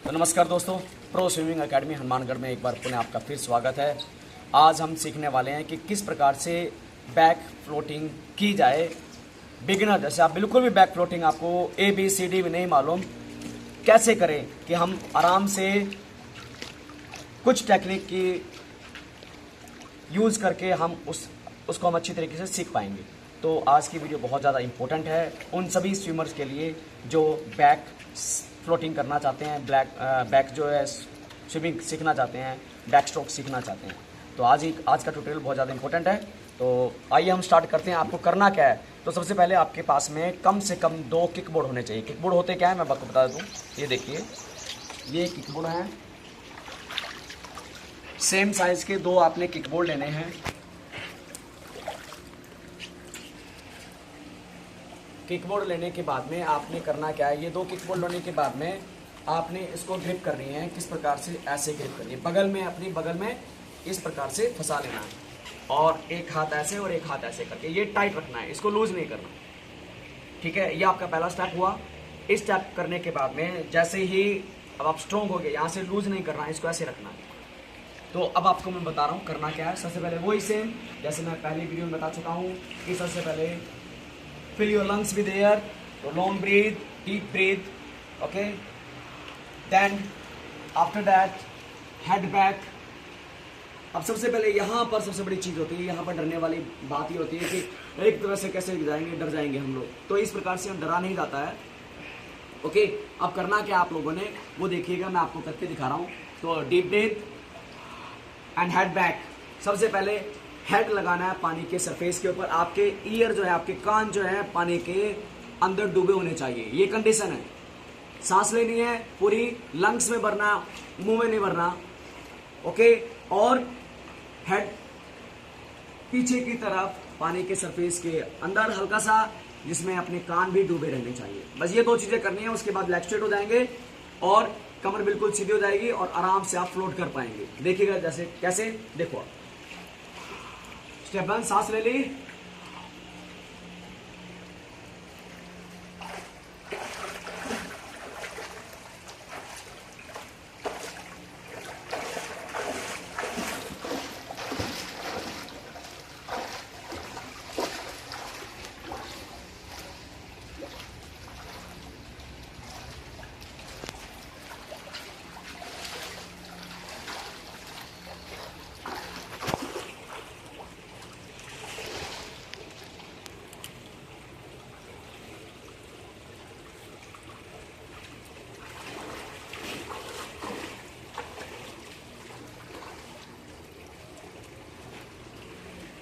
तो नमस्कार दोस्तों, प्रो स्विमिंग एकेडमी हनुमानगढ़ में एक बार पुनः आपका फिर स्वागत है। आज हम सीखने वाले हैं कि किस प्रकार से बैक फ्लोटिंग की जाए। बिगिनर जैसे आप बिल्कुल भी बैक फ्लोटिंग आपको ABCD भी नहीं मालूम, कैसे करें कि हम आराम से कुछ टेक्निक की यूज़ करके हम उसको हम अच्छी तरीके से सीख पाएंगे। तो आज की वीडियो बहुत ज़्यादा इम्पोर्टेंट है उन सभी स्विमर्स के लिए जो बैक फ्लोटिंग करना चाहते हैं, बैक जो है स्विमिंग सीखना चाहते हैं, बैक स्ट्रोक सीखना चाहते हैं। तो आज का ट्यूटोरियल बहुत ज़्यादा इंपॉर्टेंट है। तो आइए हम स्टार्ट करते हैं। आपको करना क्या है, तो सबसे पहले आपके पास में कम से कम 2 किकबोर्ड होने चाहिए। किकबोर्ड होते क्या है मैं आपको बता दूँ। ये देखिए, ये किकबोर्ड हैं, सेम साइज़ के 2 आपने किकबोर्ड लेने हैं। किकबोर्ड लेने के बाद में आपने करना क्या है, ये 2 किकबोर्ड लेने के बाद में आपने इसको ग्रिप करनी है। किस प्रकार से, ऐसे ग्रिप करनी है, बगल में, अपनी बगल में इस प्रकार से फंसा लेना है और एक हाथ ऐसे और एक हाथ ऐसे करके ये टाइट रखना है, इसको लूज नहीं करना। ठीक है, ये आपका पहला स्टेप हुआ। इस स्टेप करने के बाद में जैसे ही अब आप स्ट्रॉन्ग हो गए, यहाँ से लूज नहीं करना है, इसको ऐसे रखना है। तो अब आपको मैं बता रहा हूँ करना क्या है। सबसे पहले वही सेम जैसे मैं पहले वीडियो में बता चुका हूँ कि सबसे पहले fill your lungs with air, so long breathe, deep breathe, okay, then after that head back। अब सबसे पहले यहाँ पर सबसे बड़ी चीज़ होती है, यहाँ पर डरने वाली बात ही होती है कि एक तरह से कैसे जाएंगे, डर जाएंगे हम लोग। तो इस प्रकार से हम डरा नहीं जाता है। ओके, अब करना क्या आप लोगों ने वो देखिएगा, मैं आपको करके दिखा रहा हूँ। तो deep breath and head back. सबसे पहले हेड लगाना है पानी के सरफेस के ऊपर। आपके ईयर जो है, आपके कान जो है पानी के अंदर डूबे होने चाहिए, ये कंडीशन है। सांस लेनी है पूरी, लंग्स में भरना, मुंह में नहीं भरना। ओके, और हेड पीछे की तरफ पानी के सरफेस के अंदर हल्का सा, जिसमें अपने कान भी डूबे रहने चाहिए। बस ये 2 चीजें करनी है। उसके बाद लेग स्ट्रेट हो जाएंगे और कमर बिल्कुल सीधी हो जाएगी और आराम से आप फ्लोट कर पाएंगे। देखिएगा जैसे कैसे, देखो स्टेप 1, सांस ले ली,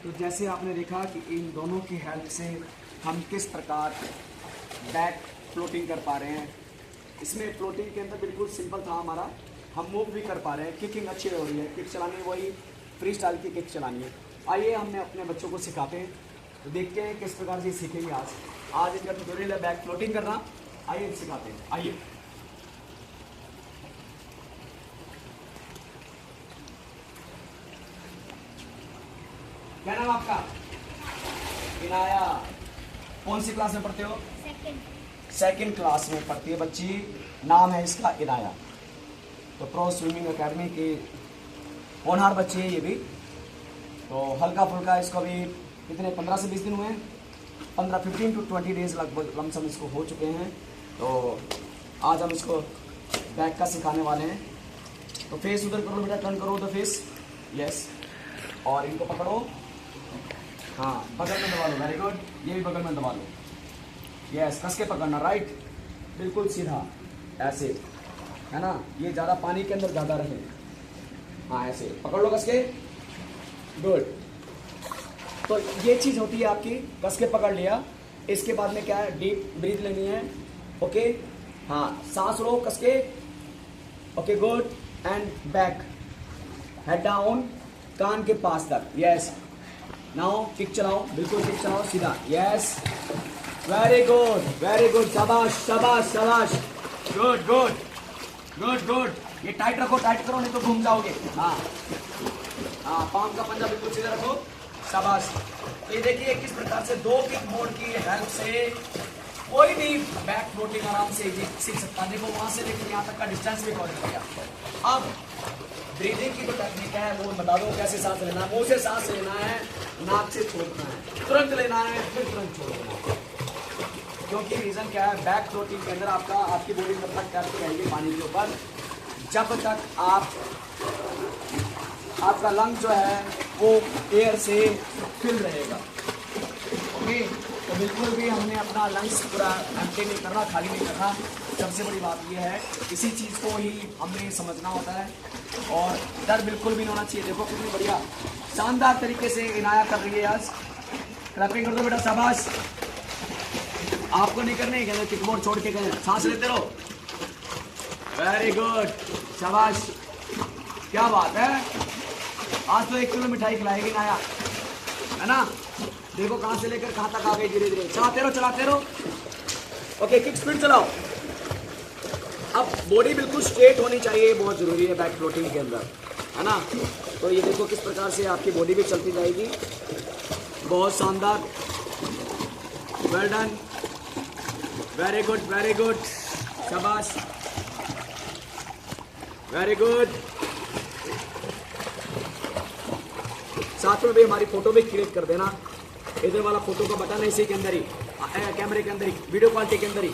तो जैसे आपने देखा कि इन दोनों की हेल्प से हम किस प्रकार बैक फ्लोटिंग कर पा रहे हैं। इसमें फ्लोटिंग के अंदर बिल्कुल सिंपल था हमारा, हम मूव भी कर पा रहे हैं, किकिंग अच्छी हो रही है, किक चलानी वही फ्री स्टाइल की किक चलानी है। आइए हमने अपने बच्चों को सिखाते हैं, तो देखते हैं किस प्रकार से सीखेंगे। आज इनका ट्यूटोरियल है बैक फ्लोटिंग करना। आइए सिखाते हैं, आइए। क्या नाम आपका? इनाया। कौन सी क्लास में पढ़ते हो? सेकंड क्लास में पढ़ती है बच्ची। नाम है इसका इनाया। तो प्रो स्विमिंग एकेडमी की होनहार बच्ची है ये भी। तो हल्का फुल्का इसको अभी कितने 15 से 20 दिन हुए हैं, 15 to 20 डेज लगभग लमसम इसको हो चुके हैं। तो आज हम इसको बैक का सिखाने वाले हैं। तो फेस उधर करो बेटा, टर्न करो द फेस, यस, और इनको पकड़ो। हाँ, बगल में दबा लो, वेरी गुड। ये भी बगल में दबा लो, यस, कस के पकड़ना, राइट, बिल्कुल सीधा ऐसे, है ना। ये ज़्यादा पानी के अंदर ज़्यादा रहे। हाँ, ऐसे पकड़ लो कस के, गुड। तो ये चीज़ होती है आपकी, कस के पकड़ लिया। इसके बाद में क्या है, डीप ब्रीथ लेनी है। ओके, हाँ, सांस लो कस के, okay, good, and back, head down, कान के पास तक, यस। नाउ किक चलाओ, बिल्कुल किक चलाओ सीधा, yes, very good, very good, शाबाश शाबाश शाबाश, गुड गुड गुड गुड। ये टाइट रखो, टाइट करो, नहीं तो घूम जाओगे। हाँ हाँ, पाँव का पंजा बिल्कुल सीधा रखो, शाबाश। ये देखिए किस प्रकार से 2 किक बोर्ड की हेल्प से कोई भी बैक फ्लोटिंग आराम से सीख सकता है। देखो वहां से लेकर यहाँ तक का डिस्टेंस भी कवर कर गया। अब ब्रीदिंग की जो टेक्निक है वो बता दो कैसे सांस लेना है। मुंह से सांस लेना है, नाक से छोड़ना है, तुरंत लेना है फिर तुरंत छोड़ना है। क्योंकि रीजन क्या है, बैक फ्लोटिंग के अंदर आपकी बॉडी तब तक कैप्ट रहेगी पानी के ऊपर जब तक आपका लंग जो है वो एयर से फिल रहेगा। ओके, तो बिल्कुल भी हमने अपना लंग्स पूरा एम्प्टी नहीं करना, खाली नहीं करना। सबसे बड़ी बात यह है, इसी चीज़ को ही हमने समझना होता है और डर बिल्कुल भी नहीं होना चाहिए। देखो कितनी बढ़िया शानदार तरीके से इनाया कर रही है। आज क्लैपिंग कर दो बेटा, शाबाश। आपको नहीं करने कहते, किकबोर्ड छोड़ के गए, सांस लेते रहो। वेरी गुड, शाबाश, क्या बात है। आज तो 1 किलो मिठाई खिलाएगी नाया, है ना। देखो कहां से लेकर कहां तक आ गई, धीरे धीरे चलाते रहो चलाते रहो। ओके, किक स्पीड चलाओ। अब बॉडी बिल्कुल स्ट्रेट होनी चाहिए, बहुत जरूरी है बैक फ्लोटिंग के अंदर, है ना। तो ये देखो किस प्रकार से आपकी बॉडी भी चलती जाएगी। बहुत शानदार, वेल डन, वेरी गुड, शाबाश, वेरी गुड। साथ में भी हमारी फोटो भी क्लिक कर देना। इधर वाला फोटो का बटन है इसी के अंदर ही, कैमरे के अंदर ही, वीडियो क्वालिटी के अंदर ही,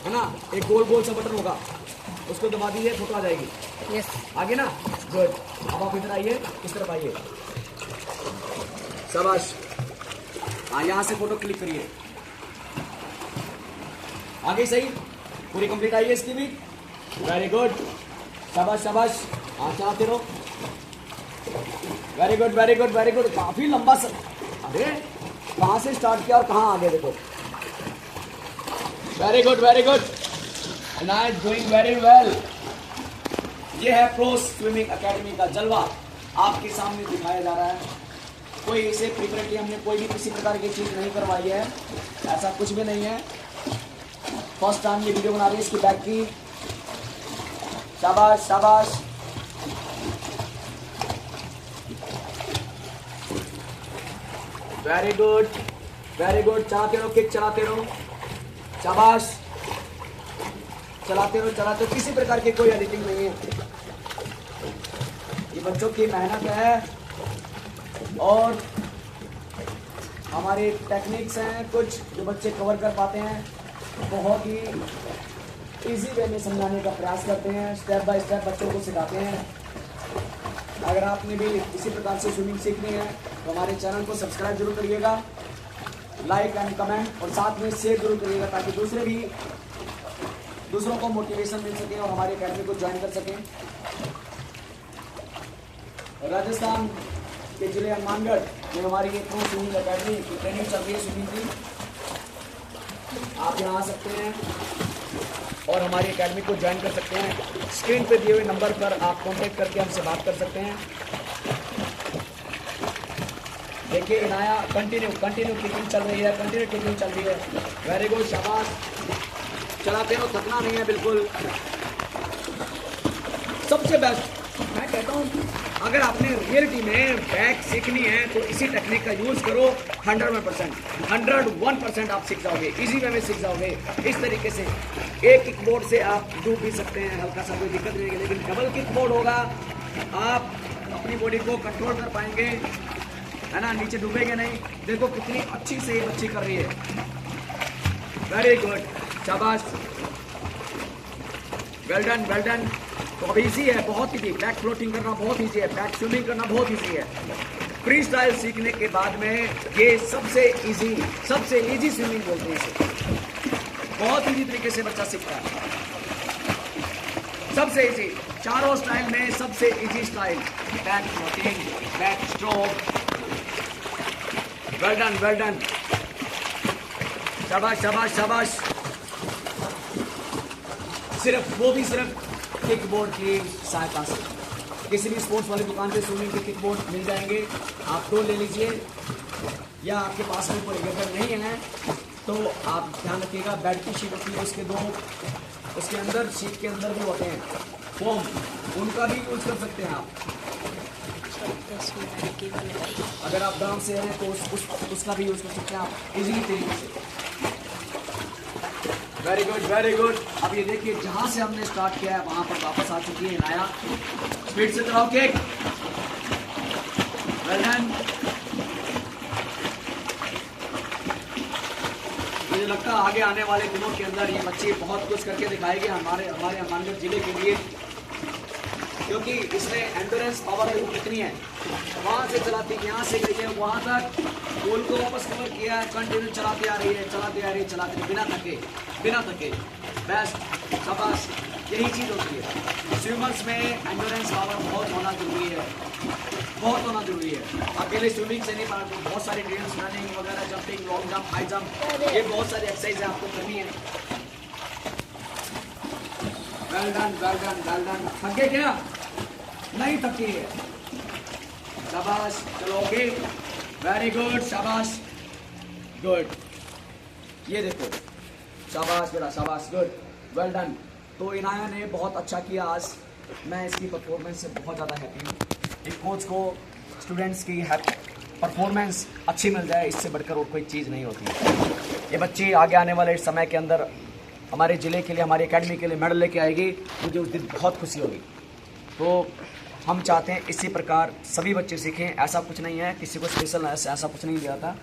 है ना। एक गोल गोल सा बटन होगा, उसको दबा दीजिए, फोटो आ जाएगी। यस, आगे ना, गुड। अब आप इधर आइए, इस तरफ आइए, शाबाश। हाँ, यहाँ से फोटो क्लिक करिए, आगे सही, पूरी कंप्लीट आई है इसकी भी। वेरी गुड, शाबाश शाबाश। हाँ, चलाते रहो। Very good. काफी लंबा अरे कहाँ से स्टार्ट किया और कहाँ आगे देखो। Very good, nice, doing very well. ये है प्रो स्विमिंग एकेडमी का जलवा, आपके सामने दिखाया जा रहा है। कोई इसे प्रिपरेटरी हमने कोई भी किसी प्रकार की चीज़ नहीं करवाई है, ऐसा कुछ भी नहीं है। फर्स्ट टाइम ये वीडियो बना रही है इसकी बैक की। शाबाश शाबाश, वेरी गुड, चलाते रहो, किक चलाते रहो, शाबाश, चलाते रहो। किसी प्रकार की कोई एडिटिंग नहीं है, ये बच्चों की मेहनत है और हमारे टेक्निक्स हैं कुछ जो बच्चे कवर कर पाते हैं। बहुत ही इजी वे में समझाने का प्रयास करते हैं, स्टेप बाय स्टेप बच्चों को सिखाते हैं। अगर आपने भी इसी प्रकार से स्विमिंग सीखनी है तो हमारे चैनल को सब्सक्राइब जरूर करिएगा, लाइक एंड कमेंट और साथ में शेयर जरूर करिएगा ताकि दूसरों को मोटिवेशन मिल सके और हमारी अकेडमी को ज्वाइन कर सकें। राजस्थान के जिले हनुमानगढ़ में हमारी ये प्रो स्विमिंग अकेडमी की ट्रेनिंग चल रही है स्विमिंग की। आप यहाँ आ सकते हैं और हमारी एकेडमी को ज्वाइन कर सकते हैं। स्क्रीन पे दिए हुए नंबर पर आप कांटेक्ट करके हमसे बात कर सकते हैं। देखिए इनाया कंटिन्यू किकिंग चल रही है, कंटिन्यू किकिंग चल रही है। वेरी गुड, शाबाश, चलाते रहो, थकना नहीं है बिल्कुल। सबसे बेस्ट मैं कहता हूँ, अगर आपने रियलिटी में बैक सीखनी है तो इसी टेक्निक का यूज़ करो। 101% आप सीख जाओगे, इजी वे में सीख जाओगे। इस तरीके से एक किक बोर्ड से आप डूब भी सकते हैं, हल्का सा कोई दिक्कत नहीं है, लेकिन डबल किक बोर्ड होगा, आप अपनी बॉडी को कंट्रोल कर पाएंगे, है ना, नीचे डूबेंगे नहीं। देखो कितनी अच्छी से ये बच्ची कर रही है। वेरी गुड, शाबाश, वेल डन। तो अब इजी है, बहुत ईजी। बैक फ्लोटिंग करना बहुत ईजी है, बैक स्विमिंग करना बहुत ईजी है। फ्री स्टाइल सीखने के बाद में ये सबसे इजी स्विमिंग बोलते हैं इसे। बहुत इजी तरीके से बच्चा सीखता है, सबसे इजी। चारों स्टाइल में सबसे easy style back floating, back stroke. Well done, शाबाश। सिर्फ किक बोर्ड की सहायता से किसी भी स्पोर्ट्स वाली दुकान से स्विमिंग के किक बोर्ड मिल जाएंगे, आप दो ले लीजिए या आपके पास में कोई अगर नहीं है तो आप ध्यान रखिएगा, बेड की शीट होती है उसके दो, उसके अंदर शीट के अंदर भी होते हैं फोम, उनका भी यूज कर सकते हैं आप। अगर आप गांव से हैं तो उसका भी यूज कर सकते हैं आप इजीली तरीके से। Very good very good. अब ये देखिए जहां से हमने स्टार्ट किया है वहां पर वापस आ चुकी है इनाया। स्पीड से चलाओ किक। Well done. मुझे लगता है आगे आने वाले दिनों के अंदर ये बच्चे बहुत कुछ करके दिखाएंगे हमारे हमारे जिले के लिए, क्योंकि इसमें एंडोरेंस पावर कितनी है। वहां से चलाती, यहाँ से गई है वहां तक, गोल को वापस कवर किया है, कंटिन्यू चलाती आ रही है, चलाती आ रही है, चलाती है, बिना थके। बेस्ट, शाबाश। यही चीज़ होती है स्विमर्स में, एंडोरेंस पावर बहुत होना जरूरी है, बहुत होना जरूरी है। अकेले स्विमिंग से नहीं पाते, बहुत सारी गेम्स, रनिंग वगैरह, jumping, long jump, high jump, ये बहुत सारी एक्सरसाइज आपको करनी है। Well done well done well done. थके क्या? नहीं थकी है। शाबाश, चलो ओके, वेरी गुड, शाबाश, गुड। ये देखो, शाबाश बेटा, शाबाश, गुड, वेल डन। तो इनाया ने बहुत अच्छा किया आज। मैं इसकी परफॉर्मेंस से बहुत ज़्यादा हैप्पी हूँ। एक कोच को स्टूडेंट्स की परफॉर्मेंस अच्छी मिल जाए, इससे बढ़कर और कोई चीज़ नहीं होती। ये बच्ची आगे आने वाले समय के अंदर हमारे ज़िले के लिए, हमारी एकेडमी के लिए मेडल लेके आएगी। मुझे उस दिन बहुत खुशी होगी। तो हम चाहते हैं इसी प्रकार सभी बच्चे सीखें। ऐसा कुछ नहीं है, किसी को स्पेशल ऐसा कुछ नहीं दिया था।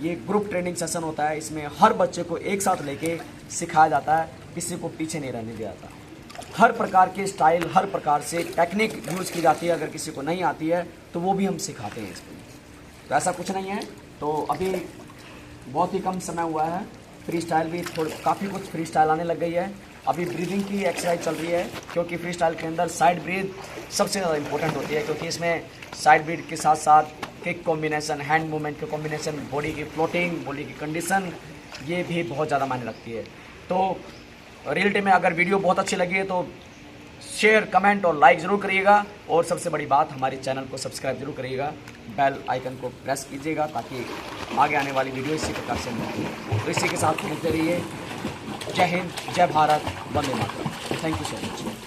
ये ग्रुप ट्रेनिंग सेशन होता है, इसमें हर बच्चे को एक साथ लेके सिखाया जाता है, किसी को पीछे नहीं रहने दिया जाता। हर प्रकार के स्टाइल, हर प्रकार से टेक्निक यूज़ की जाती है। अगर किसी को नहीं आती है तो वो भी हम सिखाते हैं इसमें। तो ऐसा कुछ नहीं है। तो अभी बहुत ही कम समय हुआ है, फ्री स्टाइल भी काफ़ी कुछ फ्री स्टाइल आने लग गई है। अभी ब्रीदिंग की एक्सरसाइज चल रही है, क्योंकि फ्री स्टाइल के अंदर साइड ब्रीद सबसे ज़्यादा इंपॉर्टेंट होती है, क्योंकि इसमें साइड ब्रीद के साथ साथ किक कॉम्बिनेशन, हैंड मूवमेंट के कॉम्बिनेशन, बॉडी की फ्लोटिंग, बॉडी की कंडीशन, ये भी बहुत ज़्यादा मायने रखती है। तो रियलिटी में अगर वीडियो बहुत अच्छी लगी है तो शेयर, कमेंट और लाइक ज़रूर करिएगा। और सबसे बड़ी बात, हमारे चैनल को सब्सक्राइब जरूर करिएगा, बेल आइकन को प्रेस कीजिएगा, ताकि आगे आने वाली वीडियो इसी प्रकार से मिलती। तो इसी के साथ मिलते रहिए। जय हिंद, जय भारत, वंदे मातरम। Thank you so much.